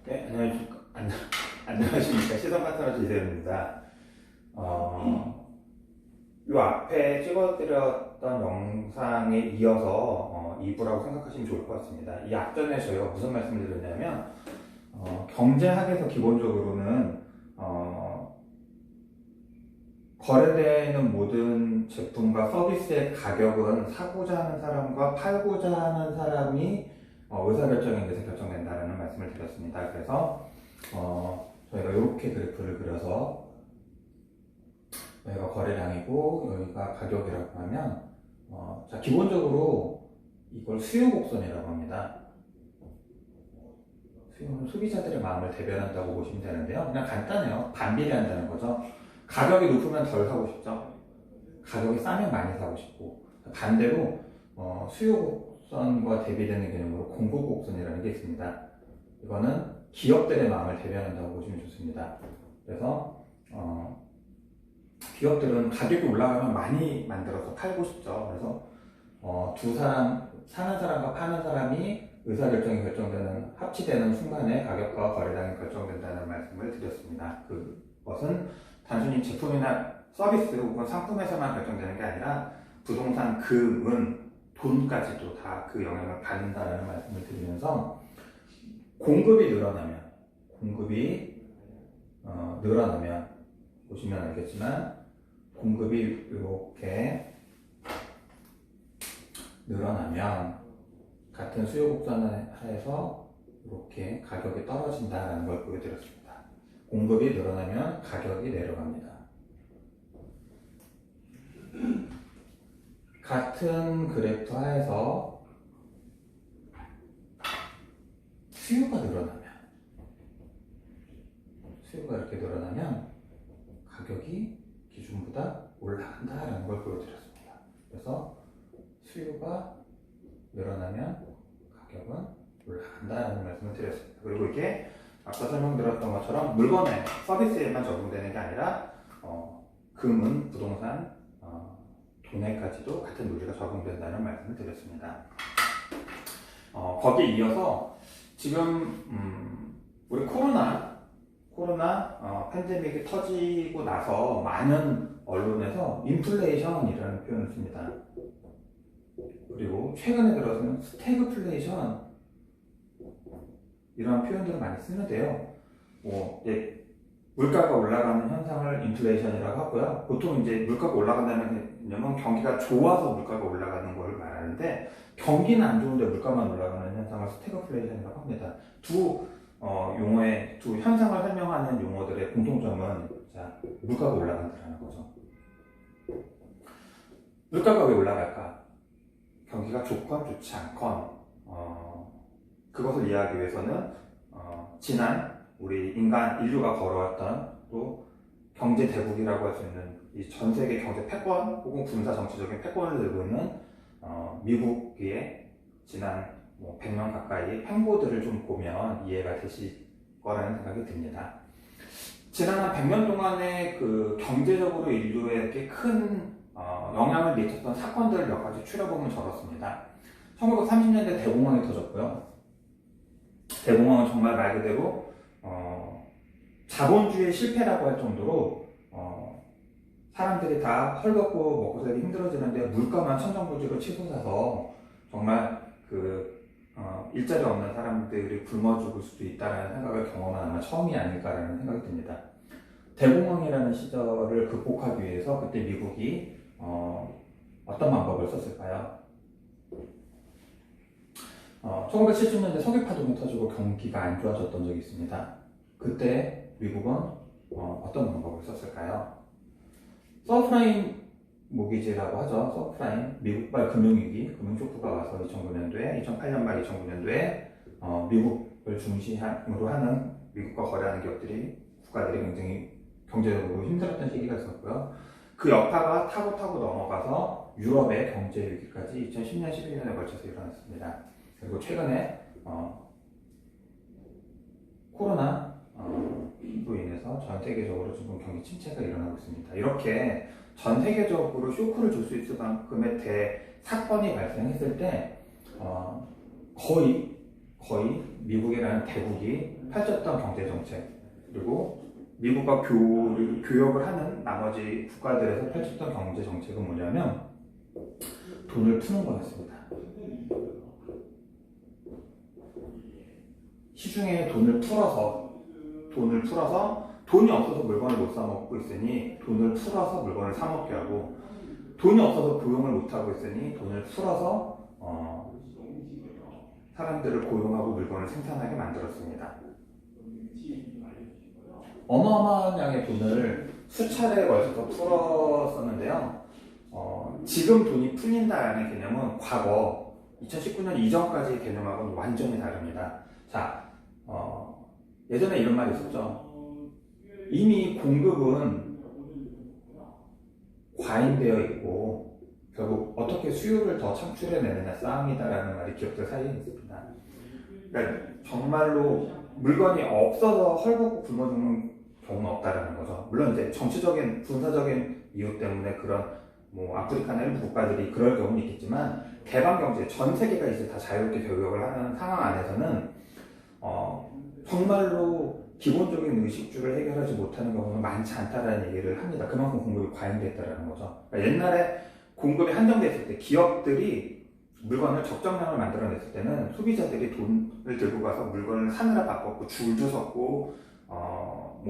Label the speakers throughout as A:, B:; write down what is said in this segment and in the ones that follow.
A: 네, 안녕하십니까. 시선 파트너 이세윤입니다. 이 앞에 찍어드렸던 영상에 이어서 2부라고 생각하시면 좋을 것 같습니다. 이 앞전에 저희가 무슨 말씀을 드렸냐면, 경제학에서 기본적으로는, 거래되는 모든 제품과 서비스의 가격은 사고자 하는 사람과 팔고자 하는 사람이 의사결정에 의해서 결정된다는 말씀을 드렸습니다. 그래서 저희가 이렇게 그래프를 그려서 여기가 거래량이고 여기가 가격이라고 하면 자, 기본적으로 이걸 수요 곡선이라고 합니다. 수요는 소비자들의 마음을 대변한다고 보시면 되는데요. 그냥 간단해요. 반비례한다는 거죠. 가격이 높으면 덜 사고 싶죠. 가격이 싸면 많이 사고 싶고, 반대로 수요 곡선과 대비되는 개념으로 공급 곡선이라는 게 있습니다. 이거는 기업들의 마음을 대변한다고 보시면 좋습니다. 그래서 기업들은 가격이 올라가면 많이 만들어서 팔고 싶죠. 그래서 두 사람, 사는 사람과 파는 사람이 의사결정이 결정되는, 합치되는 순간에 가격과 거래량이 결정된다는 말씀을 드렸습니다. 그것은 단순히 제품이나 서비스 혹은 상품에서만 결정되는 게 아니라 부동산, 금은, 돈까지도 다 그 영향을 받는다는 말씀을 드리면서 공급이 늘어나면 보시면 알겠지만 공급이 이렇게 늘어나면 같은 수요 곡선 하에서 이렇게 가격이 떨어진다는 걸 보여드렸습니다. 공급이 늘어나면 가격이 내려갑니다. 같은 그래프 하에서 수요가 이렇게 늘어나면 가격이 기준보다 올라간다라는 걸 보여드렸습니다. 그래서 수요가 늘어나면 가격은 올라간다는 말씀을 드렸습니다. 그리고 이게 아까 설명드렸던 것처럼 물건에, 서비스에만 적용되는 게 아니라 금은, 부동산, 돈에까지도 같은 논리가 적용된다는 말씀을 드렸습니다. 거기에 이어서 지금 우리 코로나 팬데믹이 터지고 나서 많은 언론에서 인플레이션이라는 표현을 씁니다. 그리고 최근에 들어서는 스태그플레이션 이런 표현들을 많이 쓰는데요. 물가가 올라가는 현상을 인플레이션이라고 하고요. 보통 이제 물가가 올라간다는 개념은 경기가 좋아서 물가가 올라가는 걸 말하는데, 경기는 안 좋은데 물가만 올라가는 현상을 스태그플레이션이라고 합니다. 두 현상을 설명하는 용어들의 공통점은 물가가 올라간다는 거죠. 물가가 왜 올라갈까? 경기가 좋건 좋지 않건 그것을 이해하기 위해서는 지난 우리 인류가 걸어왔던 또 경제 대국이라고 할 수 있는 이 전 세계 경제 패권 혹은 군사 정치적인 패권을 들고 있는 미국의 지난 100년 가까이의 횡보들을 좀 보면 이해가 되실 거라는 생각이 듭니다. 지난 한 100년 동안에 그 경제적으로 인류에게 큰 영향을 미쳤던 사건들을 몇 가지 추려보면 저렇습니다. 1930년대 대공황이 터졌고요. 대공황은 정말 말 그대로 자본주의의 실패라고 할 정도로 사람들이 다 헐벗고 먹고 살기 힘들어지는데 물가만 천정부지로 치솟아서 정말 일자리 없는 사람들이 굶어 죽을 수도 있다는 생각을 경험한 아마 처음이 아닐까라는 생각이 듭니다. 대공황이라는 시절을 극복하기 위해서 그때 미국이 어떤 방법을 썼을까요? 1970년대 석유파동이 터지고 경기가 안 좋아졌던 적이 있습니다. 그때 미국은 어떤 방법을 썼을까요? 서프라임 모기지라고 하죠. 서프라임, 미국발 금융위기, 금융쇼크가 와서 2009년도에, 2008년 말 2009년도에 미국을 중심으로 하는, 미국과 거래하는 국가들이 굉장히 경제적으로 힘들었던 시기가 있었고요. 그 여파가 타고 넘어가서 유럽의 경제 위기까지 2010년, 11년에 걸쳐서 일어났습니다. 그리고 최근에 코로나로 인해서 전 세계적으로 지금 경기 침체가 일어나고 있습니다. 이렇게 전 세계적으로 쇼크를 줄 수 있을 만큼의 대사건이 발생했을 때 거의 미국이라는 대국이 펼쳤던 경제정책, 그리고 미국과 교역을 하는 나머지 국가들에서 펼쳤던 경제정책은 뭐냐면 돈을 푸는 거였습니다. 시중에 돈을 풀어서 돈이 없어서 물건을 못 사 먹고 있으니 돈을 풀어서 물건을 사 먹게 하고, 돈이 없어서 고용을 못 하고 있으니 돈을 풀어서 사람들을 고용하고 물건을 생산하게 만들었습니다. 어마어마한 양의 돈을 수차례에 걸쳐서 풀었었는데요. 지금 돈이 풀린다는 개념은 과거 2019년 이전까지의 개념하고는 완전히 다릅니다. 자, 예전에 이런 말이 있었죠. 이미 공급은 과잉되어 있고 결국 어떻게 수요를 더 창출해내느냐 싸움이다라는 말이 기업들 사이에 있습니다. 그러니까 정말로 물건이 없어서 헐벗고 굶어 죽는 경우는 없다라는 거죠. 물론 이제 정치적인 군사적인 이유 때문에 그런 아프리카나 일부 국가들이 그럴 경우는 있겠지만, 개방 경제 전 세계가 이제 다 자유롭게 교역을 하는 상황 안에서는 정말로 기본적인 의식주를 해결하지 못하는 경우는 많지 않다라는 얘기를 합니다. 그만큼 공급이 과잉됐다라는 거죠. 그러니까 옛날에 공급이 한정됐을 때 기업들이 물건을 적정량을 만들어냈을 때는 소비자들이 돈을 들고 가서 물건을 사느라 바빴고 줄도 섰고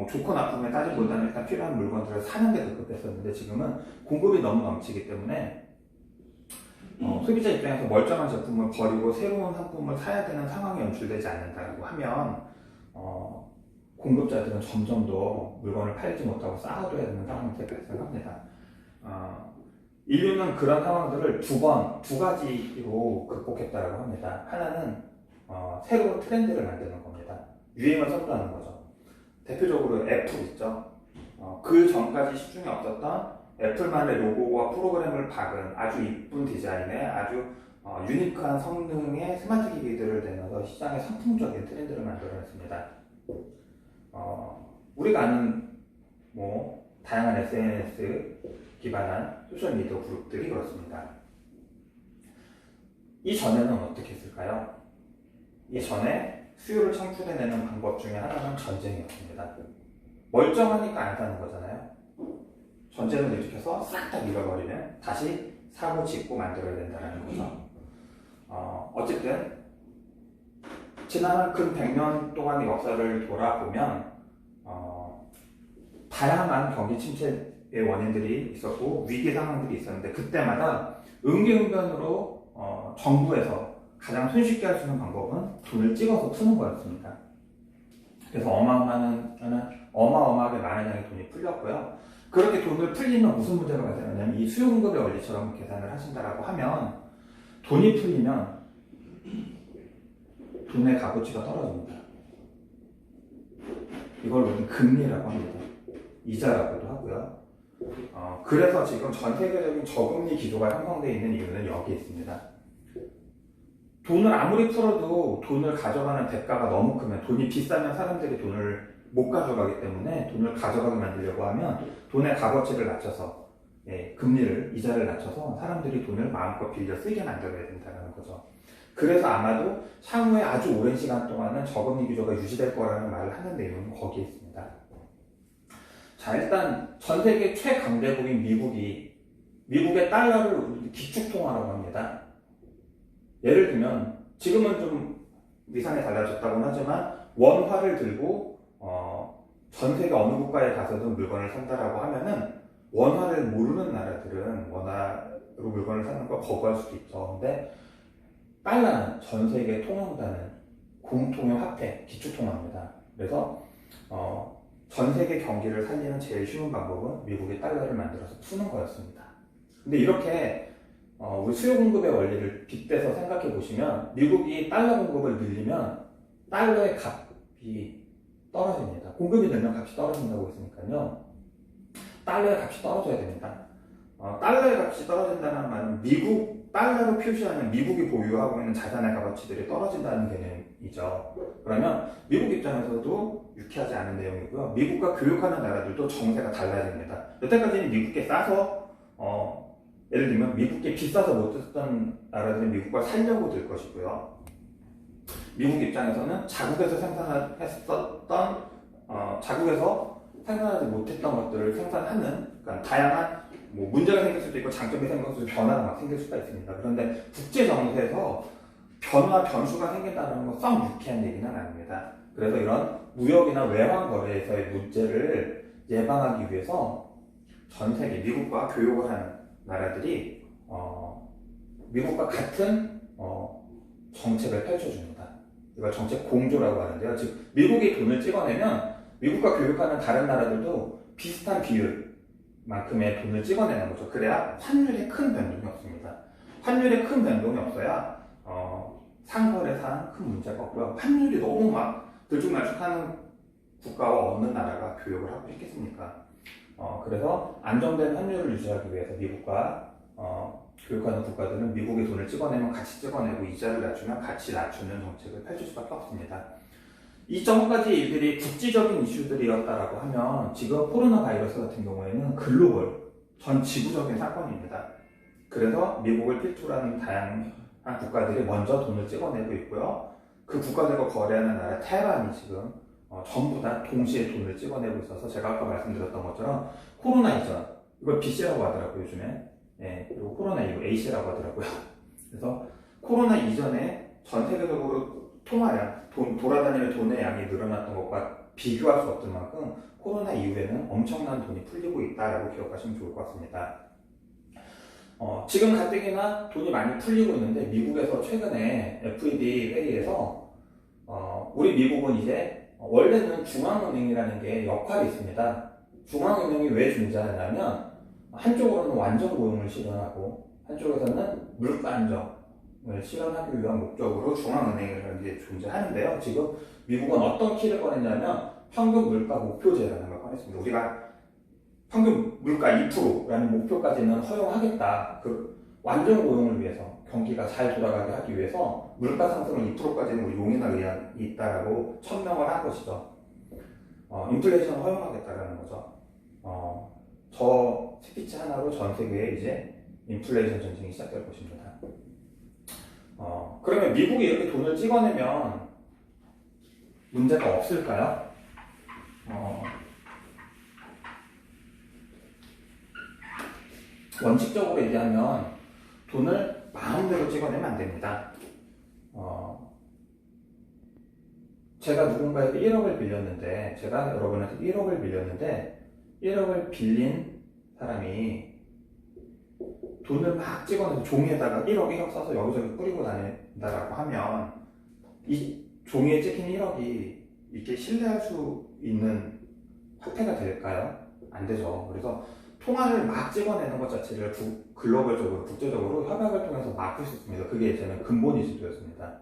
A: 좋고 나쁨에 따지보다는 일단 필요한 물건들을 사는 데 급급했었는데, 지금은 공급이 너무 넘치기 때문에 소비자 입장에서 멀쩡한 제품을 버리고 새로운 상품을 사야 되는 상황이 연출되지 않는다고 하면 공급자들은 점점 더 물건을 팔지 못하고 쌓아둬야 되는 상황이 발생합니다. 인류는 그런 상황들을 두 가지로 극복했다고 합니다. 하나는 새로운 트렌드를 만드는 겁니다. 유행을 선도하는 거죠. 대표적으로 애플 있죠. 그 전까지 시중에 없었던 애플만의 로고와 프로그램을 박은 아주 이쁜 디자인의 아주 유니크한 성능의 스마트 기기들을 내면서 시장의 선풍적인 트렌드를 만들어냈습니다. 우리가 아는 다양한 SNS 기반한 소셜미디어 그룹들이 그렇습니다. 이전에는 어떻게 했을까요? 이전에 수요를 창출해내는 방법 중에 하나는 전쟁이었습니다. 멀쩡하니까 안 사는 거잖아요. 전쟁을 일으켜서 싹 다 밀어버리면 다시 사고 짓고 만들어야 된다는 거죠. 어쨌든 지난 근 100년 동안의 역사를 돌아보면 다양한 경기 침체의 원인들이 있었고 위기 상황들이 있었는데, 그때마다 응기응변으로 정부에서 가장 손쉽게 할 수 있는 방법은 돈을 찍어서 푸는 거였습니다. 그래서 어마어마하게 많은 양의 돈이 풀렸고요. 그렇게 돈을 풀리면 무슨 문제가 발생하냐면, 이 수요 공급의 원리처럼 계산을 하신다라고 하면 돈이 풀리면 돈의 값어치가 떨어집니다. 이걸 우리는 금리라고 합니다. 이자라고도 하고요. 그래서 지금 전 세계적인 저금리 기조가 형성되어 있는 이유는 여기에 있습니다. 돈을 아무리 풀어도 돈을 가져가는 대가가 너무 크면, 돈이 비싸면 사람들이 돈을 못 가져가기 때문에 돈을 가져가게 만들려고 하면 돈의 값어치를 낮춰서 금리를, 이자를 낮춰서 사람들이 돈을 마음껏 빌려 쓰게 만들어야 된다는 거죠. 그래서 아마도 향후에 아주 오랜 시간 동안은 저금리 기조가 유지될 거라는 말을 하는 내용은 거기에 있습니다. 자, 일단 전 세계 최강대국인 미국의 달러를 기축통화라고 합니다. 예를 들면 지금은 좀 위상이 달라졌다고는 하지만 원화를 들고 전 세계 어느 국가에 가서든 물건을 산다라고 하면은 원화를 모르는 나라들은 원화로 물건을 사는 걸 거부할 수도 있죠. 근데 달러는 전 세계 통용되는 공통의 화폐, 기축통화입니다. 그래서 전 세계 경기를 살리는 제일 쉬운 방법은 미국의 달러를 만들어서 푸는 거였습니다. 근데 이렇게 우리 수요 공급의 원리를 빗대서 생각해 보시면, 미국이 달러 공급을 늘리면 달러의 값이 떨어집니다. 공급이 늘면 값이 떨어진다고 했으니까요. 달러의 값이 떨어져야 됩니다. 달러의 값이 떨어진다는 말은 달러로 표시하는 미국이 보유하고 있는 자산의 값어치들이 떨어진다는 개념이죠. 그러면 미국 입장에서도 유쾌하지 않은 내용이고요. 미국과 교역하는 나라들도 정세가 달라집니다. 여태까지는 미국께 싸서 예를 들면 미국께 비싸서 못 썼던 나라들은 미국과 살려고 들 것이고요. 미국 입장에서는 자국에서 생산했었던 자국에서 생산하지 못했던 것들을 생산하는, 그러니까 다양한 뭐 문제가 생길 수도 있고 장점이 생길 수도 있고 변화가 막 생길 수가 있습니다. 그런데 국제 정세에서 변수가 생긴다는 건 썩 유쾌한 얘기는 아닙니다. 그래서 이런 무역이나 외환 거래에서의 문제를 예방하기 위해서 전 세계 미국과 교역을 하는 나라들이 미국과 같은 정책을 펼쳐줍니다. 이걸 정책 공조라고 하는데요. 즉 미국이 돈을 찍어내면 미국과 교역하는 다른 나라들도 비슷한 비율만큼의 돈을 찍어내는 거죠. 그래야 환율에 큰 변동이 없습니다. 환율에 큰 변동이 없어야 상거래상 큰 문제가 없고요. 환율이 너무 막 들쭉날쭉하는 국가와 어느 나라가 교역을 하고 있겠습니까? 그래서 안정된 환율을 유지하기 위해서 미국과 교역하는 국가들은 미국의 돈을 찍어내면 같이 찍어내고 이자를 낮추면 같이 낮추는 정책을 펼칠 수밖에 없습니다. 이 전까지 일들이 국지적인 이슈들이었다라고 하면 지금 코로나 바이러스 같은 경우에는 글로벌, 전 지구적인 사건입니다. 그래서 미국을 필두로 하는 다양한 국가들이 먼저 돈을 찍어내고 있고요. 그 국가들과 거래하는 나라 테헤란이 지금 전부 다 동시에 돈을 찍어내고 있어서 제가 아까 말씀드렸던 것처럼 코로나 이전, 이걸 BC라고 하더라고요, 요즘에. 예, 그리고 코로나 이후 A씨라고 하더라고요. 그래서 코로나 이전에 전 세계적으로 통화량, 돌아다니는 돈의 양이 늘어났던 것과 비교할 수 없을 만큼 코로나 이후에는 엄청난 돈이 풀리고 있다라고 기억하시면 좋을 것 같습니다. 지금 가뜩이나 돈이 많이 풀리고 있는데 미국에서 최근에 FED 회의에서 우리 미국은 이제 원래는 중앙은행이라는 게 역할이 있습니다. 중앙은행이 왜 존재하냐면 한쪽으로는 완전 고용을 실현하고 한쪽에서는 물가 안정을 실현하기 위한 목적으로 중앙은행이라는 게 존재하는데요. 지금 미국은 어떤 키를 꺼냈냐면 평균 물가 목표제라는 걸 꺼냈습니다. 우리가 평균 물가 2%라는 목표까지는 허용하겠다. 그 완전 고용을 위해서 경기가 잘 돌아가게 하기 위해서 물가 상승을 2%까지는 우리 용인할 의향이 있다라고 천명을 한 것이죠. 인플레이션을 허용하겠다라는 거죠. 저 스피치 하나로 전 세계에 이제 인플레이션 전쟁이 시작될 것입니다. 그러면 미국이 이렇게 돈을 찍어내면 문제가 없을까요? 원칙적으로 얘기하면 돈을 마음대로 찍어내면 안 됩니다. 제가 누군가에게 1억을 빌렸는데, 제가 여러분한테 1억을 빌렸는데 1억을 빌린 사람이 돈을 막 찍어내서 종이에다가 1억 써서 여기저기 뿌리고 다닌다라고 하면 이 종이에 찍힌 1억이 이렇게 신뢰할 수 있는 화폐가 될까요? 안 되죠. 그래서 통화를 막 찍어내는 것 자체를 글로벌적으로, 국제적으로 협약을 통해서 막을 수 있습니다. 그게 저는 근본이 지도였습니다.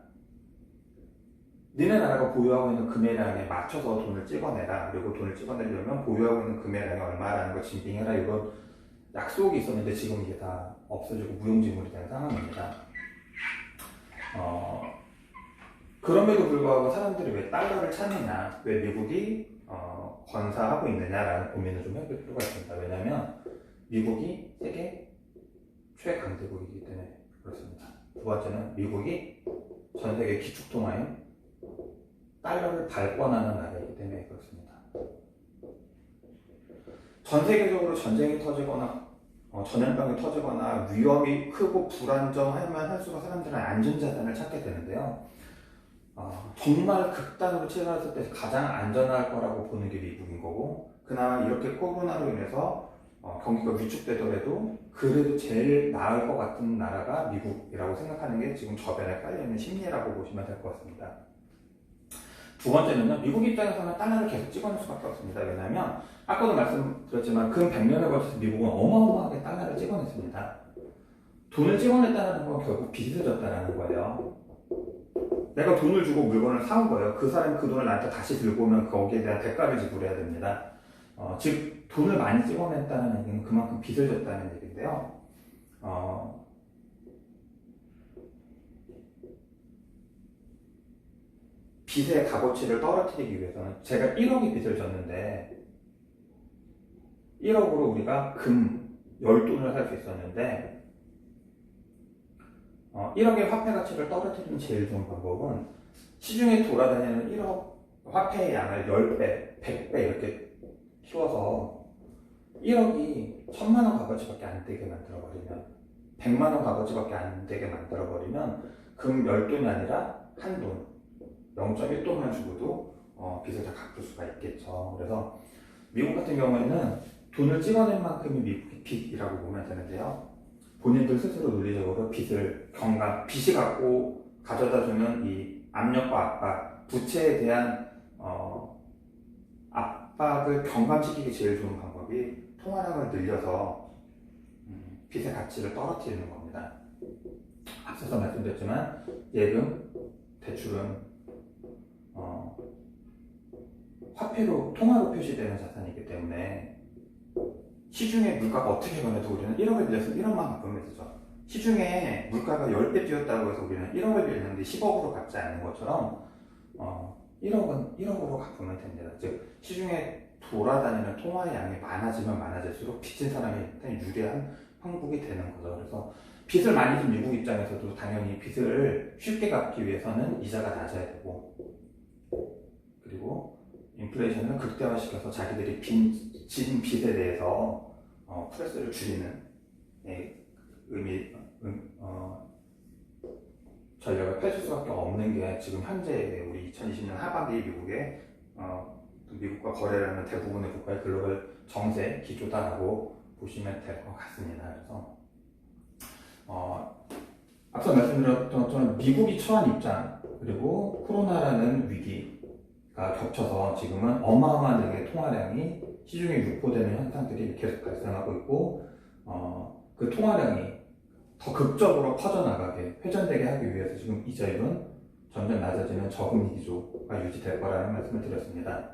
A: 니네 나라가 보유하고 있는 금액량에 맞춰서 돈을 찍어내라. 그리고 돈을 찍어내려면 보유하고 있는 금액량이 얼마라는 걸 증빙해라. 이런 약속이 있었는데 지금 이게 다 없어지고 무용지물이 된 상황입니다. 그럼에도 불구하고 사람들이 왜 달러를 찾느냐, 왜 미국이 건사하고 있느냐라는 고민을 좀 해볼 필요가 있습니다. 왜냐하면 미국이 세계 최강대국이기 때문에 그렇습니다. 두 번째는 미국이 전 세계 기축통화인 달러를 발권하는 나라이기 때문에 그렇습니다. 전 세계적으로 전쟁이 터지거나 전염병이 터지거나 위험이 크고 불안정하면 할수록 사람들은 안전자산을 찾게 되는데요. 정말 극단으로 치달았을 때 가장 안전할 거라고 보는 게 미국인 거고, 그나마 이렇게 코로나로 인해서 경기가 위축되더라도 그래도 제일 나을 것 같은 나라가 미국이라고 생각하는 게 지금 저변에 깔려있는 심리라고 보시면 될 것 같습니다. 두 번째는요, 미국 입장에서는 달러를 계속 찍어낼 수밖에 없습니다. 왜냐하면 아까도 말씀드렸지만 근 100년에 걸쳐서 미국은 어마어마하게 달러를 찍어냈습니다. 돈을 찍어냈다는 건 결국 빚을 졌다는 거예요. 내가 돈을 주고 물건을 사온 거예요. 그 사람이 그 돈을 나한테 다시 들고 오면 거기에 대한 대가를 지불해야 됩니다. 즉 돈을 많이 찍어냈다는 얘기는 그만큼 빚을 졌다는 얘기인데요. 빚의 값어치를 떨어뜨리기 위해서는 제가 1억의 빚을 졌는데 1억으로 우리가 금 10돈을 살 수 있었는데 1억의 화폐 가치를 떨어뜨리는 제일 좋은 방법은 시중에 돌아다니는 1억 화폐의 양을 10배, 100배 이렇게 키워서 1억이 1000만 원 값어치밖에 안 되게 만들어버리면, 100만 원 값어치밖에 안 되게 만들어버리면 금 10돈이 아니라 한 돈, 0.1돈만 주고도 빚을 다 갚을 수가 있겠죠. 그래서 미국 같은 경우에는 돈을 찍어낸 만큼이 미국의 빚이라고 보면 되는데요. 본인들 스스로 논리적으로 빚이 갖고 가져다주는 이 압력과 압박, 부채에 대한 압박을 경감시키기 제일 좋은 방법이 통화량을 늘려서 빚의 가치를 떨어뜨리는 겁니다. 앞서서 말씀드렸지만 예금, 대출은 화폐로, 통화로 표시되는 자산이기 때문에 시중에 물가가 어떻게 변해도 우리는 1억을 빌려서 1억만 갚으면 되죠. 시중에 물가가 10배 뛰었다고 해서 우리는 1억을 빌렸는데 10억으로 갚지 않는 것처럼 1억은 1억으로 갚으면 됩니다. 즉 시중에 돌아다니는 통화의 양이 많아지면 많아질수록 빚진 사람이 유리한 형국이 되는 거죠. 그래서 빚을 많이 진 미국 입장에서도 당연히 빚을 쉽게 갚기 위해서는 이자가 낮아야 되고, 그리고 인플레이션을 극대화시켜서 자기들이 진 빚에 대해서 프레스를 줄이는 전략을 펼칠 수밖에 없는 게 지금 현재 우리 2020년 하반기 미국의 미국과 거래를 하는 대부분의 국가의 글로벌 정세 기조다라고 보시면 될 것 같습니다. 그래서 앞서 말씀드렸던 것처럼 미국이 처한 입장, 그리고 코로나라는 위기가 겹쳐서 지금은 어마어마하게 통화량이 시중에 유포되는 현상들이 계속 발생하고 있고, 그 통화량이 더 극적으로 퍼져나가게, 회전되게 하기 위해서 지금 이자율은 점점 낮아지는 저금리 기조가 유지될 거라는 말씀을 드렸습니다.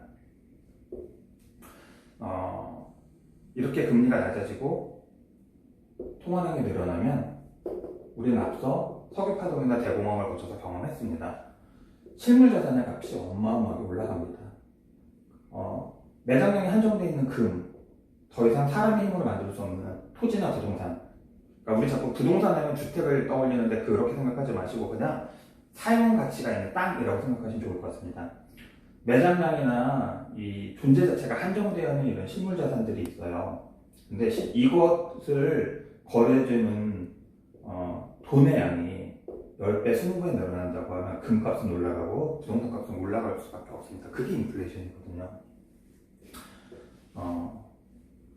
A: 이렇게 금리가 낮아지고 통화량이 늘어나면 우리는 앞서 석유파동이나 대공황을 거쳐서 경험했습니다. 실물자산의 값이 어마어마하게 올라갑니다. 매장량이 한정되어 있는 금, 더 이상 사람의 힘으로 만들 수 없는 토지나 부동산, 그러니까 우리 자꾸 부동산 하면 주택을 떠올리는데 그렇게 생각하지 마시고 그냥 사용 가치가 있는 땅이라고 생각하시면 좋을 것 같습니다. 매장량이나 이 존재 자체가 한정되어 있는 이런 실물 자산들이 있어요. 근데 이것을 거래해주는 돈의 양이 10배, 20배 늘어난다고 하면 금값은 올라가고 부동산 값은 올라갈 수밖에 없습니다. 그게 인플레이션이거든요.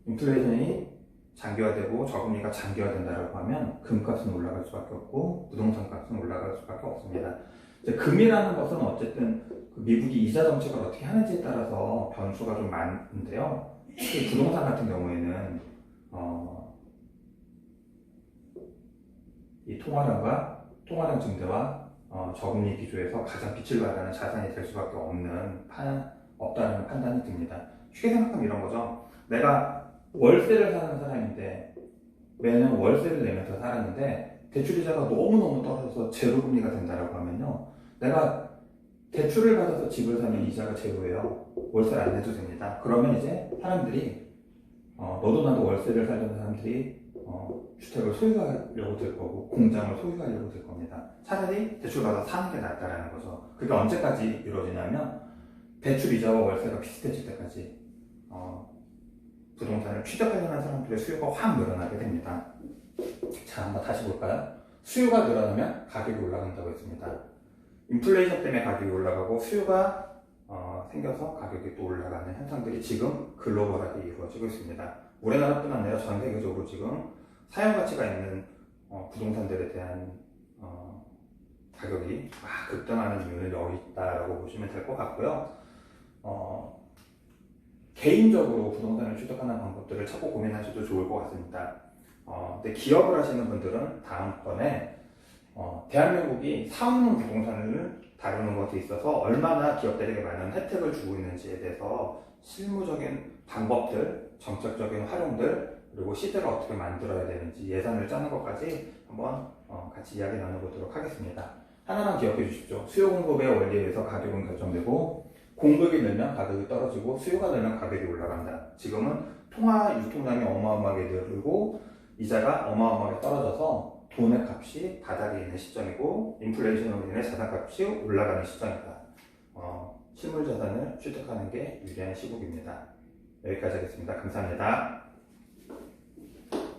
A: 인플레이션이 장기화되고 저금리가 장기화된다고 하면 금값은 올라갈 수밖에 없고 부동산 값은 올라갈 수밖에 없습니다. 이제 금이라는 것은 어쨌든 미국이 이자 정책을 어떻게 하는지에 따라서 변수가 좀 많은데요. 특히 부동산 같은 경우에는 이 통화량 증대와 저금리 기조에서 가장 빛을 발하는 자산이 될 수밖에 없다는 판단이 듭니다. 쉽게 생각하면 이런 거죠. 내가 월세를 사는 사람인데 매년 월세를 내면서 살았는데 대출이자가 너무너무 떨어져서 제로금리가 된다라고 하면요, 내가 대출을 받아서 집을 사면 이자가 제로예요. 월세를 안 내도 됩니다. 그러면 이제 사람들이 너도 나도 월세를 살려는 사람들이 주택을 소유하려고 들 거고 공장을 소유하려고 들 겁니다. 차라리 대출 받아서 사는 게 낫다라는 거죠. 그게 언제까지 이루어지냐면 대출 이자와 월세가 비슷해질 때까지 부동산을 취득하려는 사람들의 수요가 확 늘어나게 됩니다. 자, 한번 다시 볼까요? 수요가 늘어나면 가격이 올라간다고 했습니다. 인플레이션 때문에 가격이 올라가고 수요가 생겨서 가격이 또 올라가는 현상들이 지금 글로벌하게 이루어지고 있습니다. 우리나라뿐 아니라 전 세계적으로 지금 사용 가치가 있는 부동산들에 대한 가격이 막 급등하는 이유는 여기 있다라고 보시면 될 것 같고요. 개인적으로 부동산을 취득하는 방법들을 찾고 고민하셔도 좋을 것 같습니다. 근데 기업을 하시는 분들은 다음번에 대한민국이 사업용 부동산을 다루는 것에 있어서 얼마나 기업들에게 많은 혜택을 주고 있는지에 대해서 실무적인 방법들, 정책적인 활용들, 그리고 시대를 어떻게 만들어야 되는지 예산을 짜는 것까지 한번 같이 이야기 나눠보도록 하겠습니다. 하나만 기억해 주십시오. 수요 공급의 원리에 의해서 가격은 결정되고 공급이 늘면 가격이 떨어지고 수요가 늘면 가격이 올라간다. 지금은 통화 유통량이 어마어마하게 늘고 이자가 어마어마하게 떨어져서 돈의 값이 바닥에 있는 시점이고 인플레이션으로 인해 자산값이 올라가는 시점이다. 실물 자산을 취득하는 게 유리한 시국입니다. 여기까지 하겠습니다. 감사합니다.